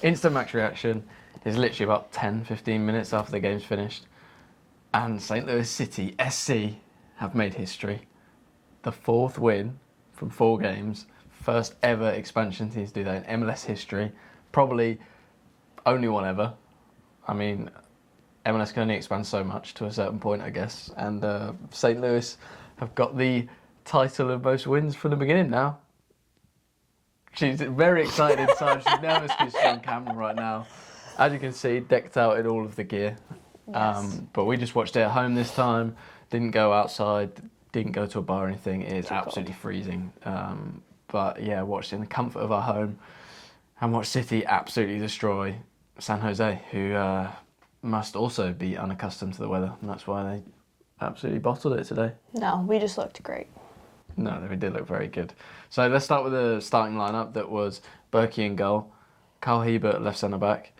instant match reaction is literally about 10, 15 minutes after the game's finished. And St. Louis City, SC, have made history. The 4th win from 4 games. First ever expansion teams do that in MLS history. Probably only one ever. I mean, MLS can only expand so much to a certain point, I guess. And St. Louis have got the title of most wins from the beginning now. She's very excited inside. She's nervous because she's on camera right now. As you can see, decked out in all of the gear. Yes. But we just watched it at home this time. Didn't go outside. Didn't go to a bar or anything. It is absolutely freezing. But yeah, watched it in the comfort of our home. And watched City absolutely destroy San Jose, who must also be unaccustomed to the weather. And that's why they absolutely bottled it today. No, we just looked great. No, they did look very good. So let's start with the starting lineup. That was Berkey in goal, Carl Hebert left centre back,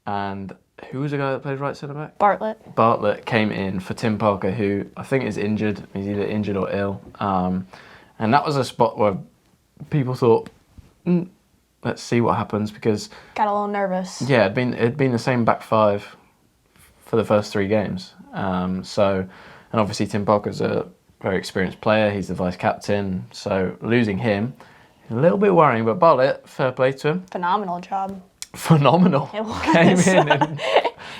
and who was the guy that played right centre back? Bartlett. Bartlett came in for Tim Parker, who I think is injured. He's either injured or ill. And that was a spot where people thought, let's see what happens, because Got a little nervous. yeah, it'd been the same back 5 for the first 3 games. And obviously Tim Parker's a very experienced player. He's the vice captain, so losing him a little bit worrying. But Bartlett, fair play to him. Phenomenal job. Phenomenal. It was. Came in. And,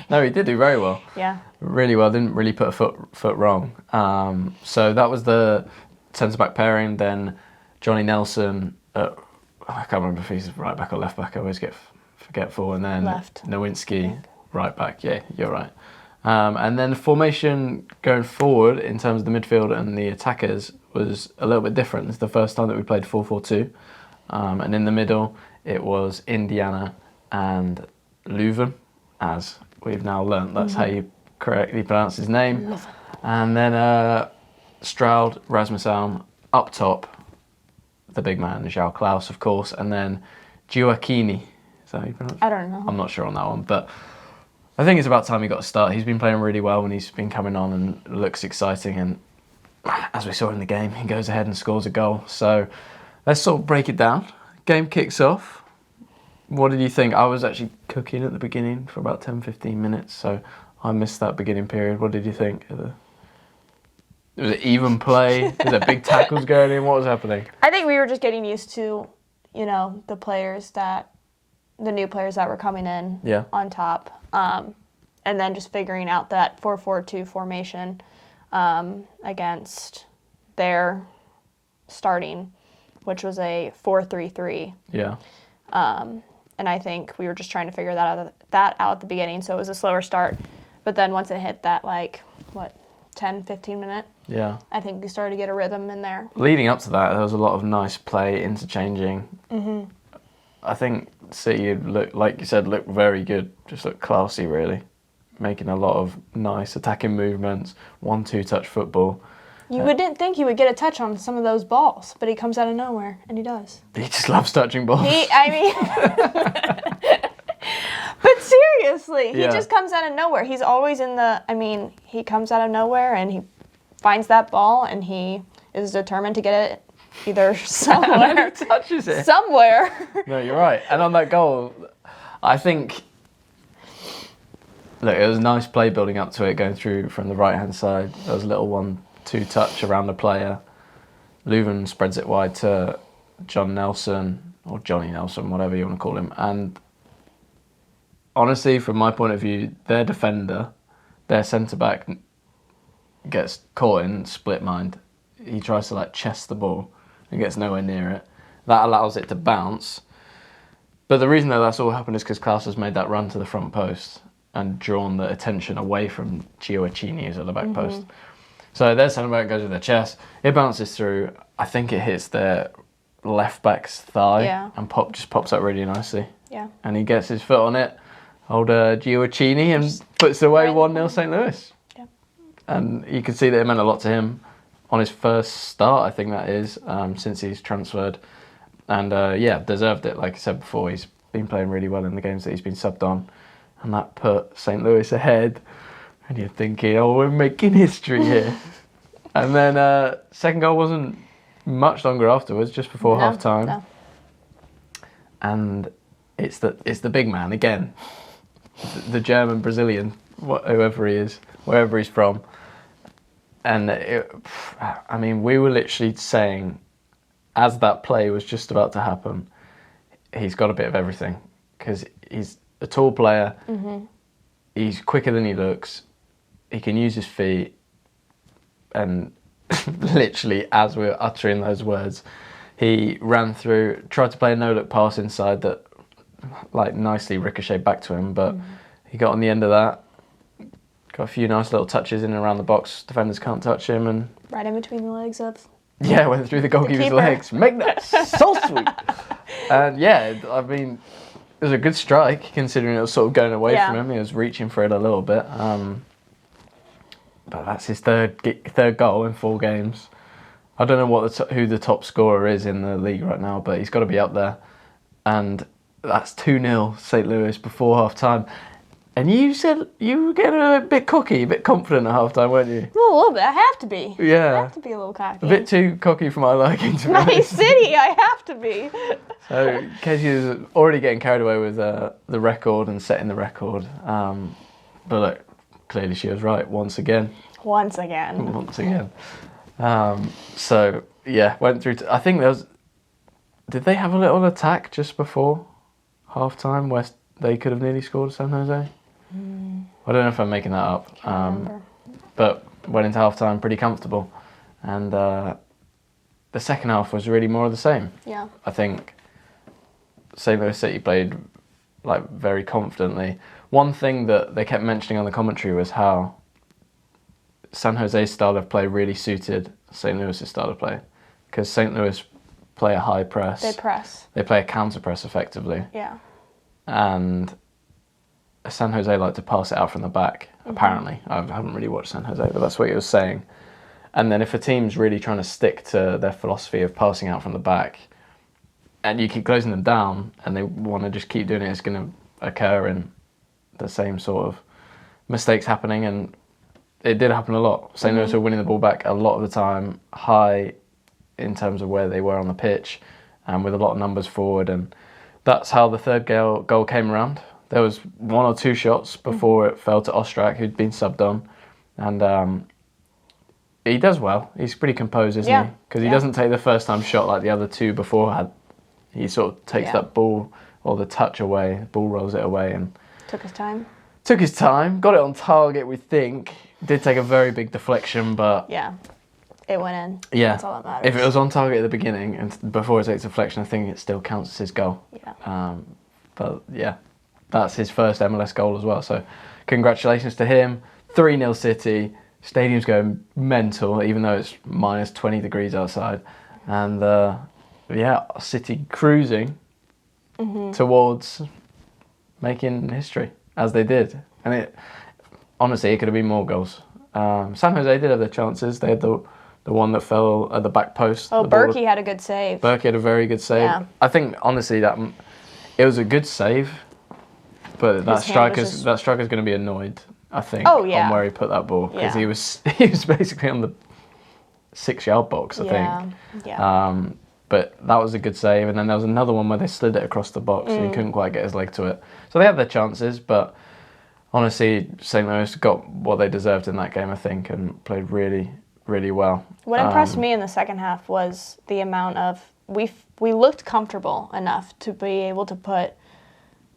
no, he did do very well. Yeah. Really well. Didn't really put a foot wrong. So that was the centre back pairing. Then Johnny Nelson. I can't remember if he's right back or left back. I always get forgetful. And then Left. Nowinski, right back. Yeah, you're right. And then the formation going forward in terms of the midfield and the attackers was a little bit different. It's the first time that we played 4-4-2. And in the middle, it was Indiana and Leuven, as we've now learnt. That's how you correctly pronounce his name. Leuven. And then Stroud, Rasmus Alm, up top, the big man, João Klaus, of course, and then Gioacchini. Is that how you pronounce it? I don't know. I'm not sure on that one, but I think it's about time he got a start. He's been playing really well when he's been coming on and looks exciting. And as we saw in the game, he goes ahead and scores a goal. So let's sort of break it down. Game kicks off. What did you think? I was actually cooking at the beginning for about 10-15 minutes, so I missed that beginning period. What did you think? Was it even play? Was there big tackles going in? What was happening? I think we were just getting used to, the new players that were coming in on top. And then just figuring out that 4-4-2 formation against their starting, which was a 4-3-3. Yeah. And I think we were just trying to figure that out at the beginning, so it was a slower start. But then once it hit that, 10, 15 minute, I think we started to get a rhythm in there. Leading up to that, there was a lot of nice play, interchanging. Mm-hmm. I think City, like you said, looked very good. Just looked classy, really. Making a lot of nice attacking movements, 1-2 touch football. You wouldn't think he would get a touch on some of those balls, but he comes out of nowhere, and he does. He just loves touching balls. But seriously, he Yeah. just comes out of nowhere. He's always he comes out of nowhere, and he finds that ball, and he is determined to get it either somewhere. And then he touches it. Somewhere. No, you're right. And on that goal, I think, look, it was a nice play building up to it, going through from the right-hand side. There was a little 1-2 touch around the player. Leuven spreads it wide to John Nelson, or Johnny Nelson, whatever you want to call him. And honestly, from my point of view, their defender, their centre-back, gets caught in split mind. He tries to chest the ball and gets nowhere near it. That allows it to bounce. But the reason that that's all happened is because Klaus has made that run to the front post and drawn the attention away from Gioacchini, who's at the back post. So their centre-back goes with their chest. It bounces through. I think it hits their left-back's thigh and just pops up really nicely. Yeah. And he gets his foot on it, old Gioacchini, and puts away 1-0 St. Louis. Yeah. And you can see that it meant a lot to him on his first start, I think that is, since he's transferred. And deserved it. Like I said before, he's been playing really well in the games that he's been subbed on. And that put St. Louis ahead. And you're thinking, we're making history here. And then second goal wasn't much longer afterwards, just before half-time. No. And it's the big man again, the German Brazilian, whoever he is, wherever he's from, and I mean, we were literally saying, as that play was just about to happen, he's got a bit of everything because he's a tall player, he's quicker than he looks, he can use his feet, and literally as we were uttering those words, he ran through, tried to play a no-look pass inside that like nicely ricocheted back to him, but he got on the end of that, got a few nice little touches in and around the box, defenders can't touch him, and right in between the legs of... Yeah, went through the goalkeeper's legs. Make that so sweet. And yeah, I mean, it was a good strike considering it was sort of going away from him. He was reaching for it a little bit. But that's his third goal in 4 games. I don't know who the top scorer is in the league right now, but he's got to be up there. And that's 2-0 St. Louis before half time. And you said you were getting a bit cocky, a bit confident at half time, weren't you? Well, a little bit. I have to be. Yeah. I have to be a little cocky. A bit too cocky for my liking, to be honest. Nice City, I have to be. So Casey is already getting carried away with the record and setting the record. But look, clearly she was right once again. Once again. So yeah, went through. I think there was. Did they have a little attack just before half time where they could have nearly scored San Jose? I don't know if I'm making that up. But went into half time pretty comfortable, and the second half was really more of the same. Yeah. I think St. Louis City played like very confidently. One thing that they kept mentioning on the commentary was how San Jose's style of play really suited St. Louis's style of play, because St. Louis play a high press. They press. They play a counter press effectively. Yeah. And San Jose like to pass it out from the back, apparently. I haven't really watched San Jose, but that's what he was saying. And then if a team's really trying to stick to their philosophy of passing out from the back, and you keep closing them down, and they want to just keep doing it, it's going to occur in the same sort of mistakes happening. And it did happen a lot. St. Louis were winning the ball back a lot of the time, high in terms of where they were on the pitch, and with a lot of numbers forward. And that's how the third goal came around. There was 1 or 2 shots before it fell to Ostrak, who'd been subbed on. And he does well. He's pretty composed, isn't he? Because he doesn't take the first time shot like the other 2 before had. He sort of takes that ball or the touch away, the ball rolls it away, and took his time. Got it on target, we think. Did take a very big deflection, but yeah, it went in. Yeah, that's all that matters. If it was on target at the beginning and before it takes deflection, I think it still counts as his goal. Yeah. But yeah, that's his first MLS goal as well. So congratulations to him. 3-0 City. Stadium's going mental, even though it's minus 20 degrees outside. And City cruising towards making history, as they did. And honestly, it could have been more goals. San Jose did have their chances. They had the one that fell at the back post. Oh, Berkey had a good save. Berkey had a very good save. Yeah. I think, honestly, that it was a good save, but that striker's going to be annoyed, I think, on where he put that ball. Because he was basically on the 6-yard box, I think. Yeah. But that was a good save. And then there was another one where they slid it across the box and he couldn't quite get his leg to it. So they had their chances, but honestly, St. Louis got what they deserved in that game, I think, and played really, really well. What impressed me in the second half was the amount of... We looked comfortable enough to be able to put,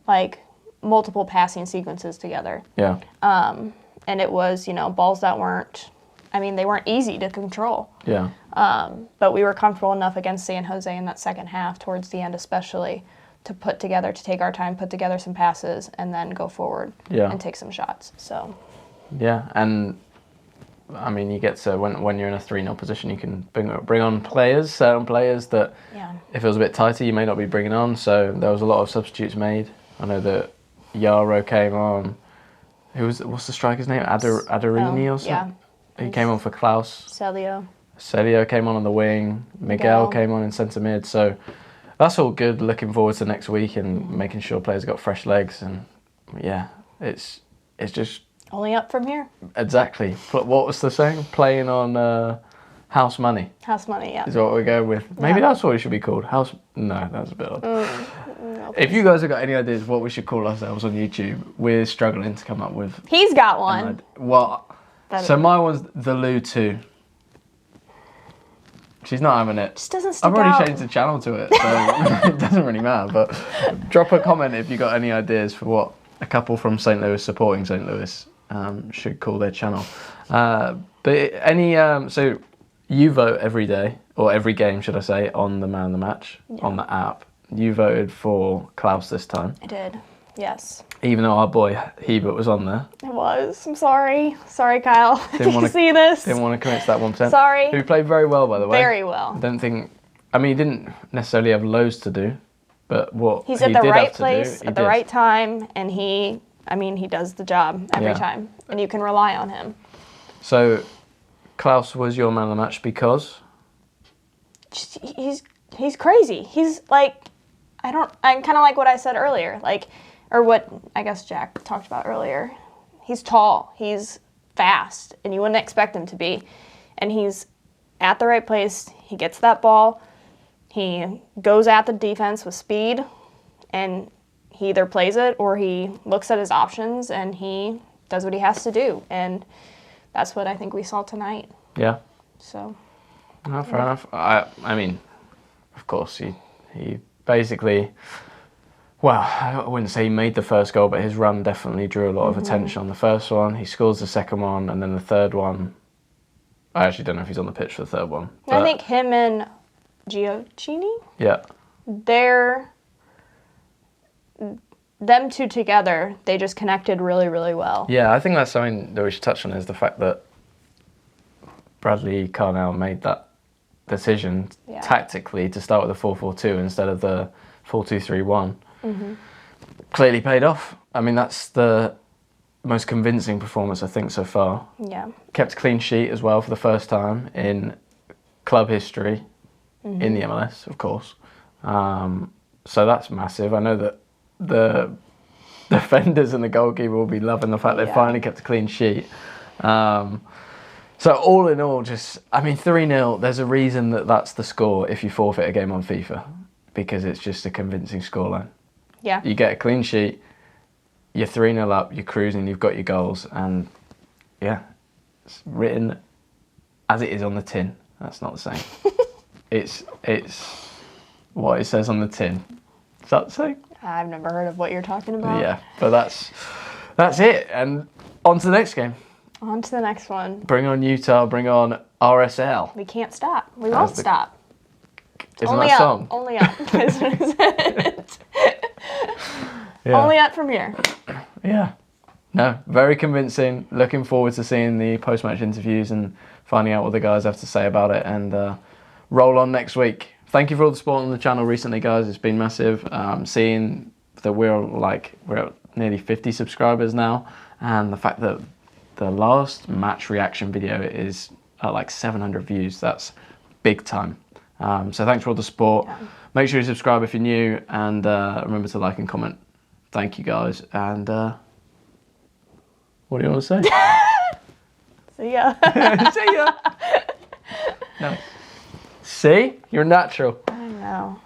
like, multiple passing sequences together. Yeah. And it was, balls that weren't... I mean, they weren't easy to control. Yeah. But we were comfortable enough against San Jose in that second half, towards the end especially, to take our time, put together some passes, and then go forward and take some shots. So. Yeah, and I mean, you get to when you're in a 3-0 position, you can bring on certain players that if it was a bit tighter, you may not be bringing on. So there was a lot of substitutes made. I know that Yarrow came on. What's the striker's name? Adarini or something? Yeah. He came on for Klaus. Celio came on the wing. Miguel came on in centre mid. So that's all good. Looking forward to next week and making sure players got fresh legs. And yeah, it's just only up from here. Exactly. What was the saying? Playing on House money. House money, yeah. Is what we're going with. Maybe that's what it should be called. House. No, that's a bit odd. No, if you guys have got any ideas what we should call ourselves on YouTube, we're struggling to come up with. He's got one. So my one's the Lou 2. She's not having it. Just doesn't stick I've already out. changed the channel to it, so it doesn't really matter. But drop a comment if you got any ideas for what a couple from St. Louis supporting St. Louis should call their channel. But any so you vote every day, or every game, should I say, on the Man of the Match on the app. You voted for Klaus this time. I did, yes. Even though our boy Hebert was on there. It was. I'm sorry. Sorry, Kyle. Didn't want to see this. Didn't want to commit to that 1%. Sorry. Who played very well, by the way. Very well. I don't think. I mean, he didn't necessarily have loads to do, but what he's he at the did right have to place do, at the right time, and he does the job every Yeah. time, and you can rely on him. So, Klaus was your Man of the Match because He's crazy. He's like, I'm kind of like what I said earlier, or what I guess Jack talked about earlier. He's tall, he's fast, and you wouldn't expect him to be. And he's at the right place. He gets that ball. He goes at the defense with speed, and he either plays it or he looks at his options and he does what he has to do. And that's what I think we saw tonight. Yeah. So. No, fair enough. I mean, of course, he basically, well, I wouldn't say he made the first goal, but his run definitely drew a lot of attention on the first one. He scores the second one, and then the third one, I actually don't know if he's on the pitch for the third one. I think him and Gioacchini, yeah, them two together, they just connected really, really well. Yeah, I think that's something that we should touch on, is the fact that Bradley Carnell made that decision tactically to start with the 4-4-2 instead of the 4-2-3-1. Clearly paid off. I mean, that's the most convincing performance I think so far. Yeah. Kept a clean sheet as well for the first time in club history in the MLS, of course. So that's massive. I know that the defenders and the goalkeeper will be loving the fact they finally kept a clean sheet. So all in all, 3-0, there's a reason that's the score if you forfeit a game on FIFA, because it's just a convincing scoreline. Yeah. You get a clean sheet, you're 3-0 up, you're cruising, you've got your goals, and yeah, it's written as it is on the tin. That's not the same. It's what it says on the tin. Is that the same? I've never heard of what you're talking about. Yeah, but that's it. And on to the next game. On to the next one. Bring on Utah, bring on RSL. We can't stop. We won't stop. Isn't that a song? Only up. Yeah. Only up from here. Yeah. No, very convincing. Looking forward to seeing the post-match interviews and finding out what the guys have to say about it, and roll on next week. Thank you for all the support on the channel recently, guys. It's been massive. Seeing that we're at nearly 50 subscribers now, and the fact that the last match reaction video is at 700 views. That's big time. So thanks for all the support. Yeah. Make sure you subscribe if you're new, and remember to like and comment. Thank you, guys. And what do you want to say? See ya. See ya. No. See? You're natural. I know.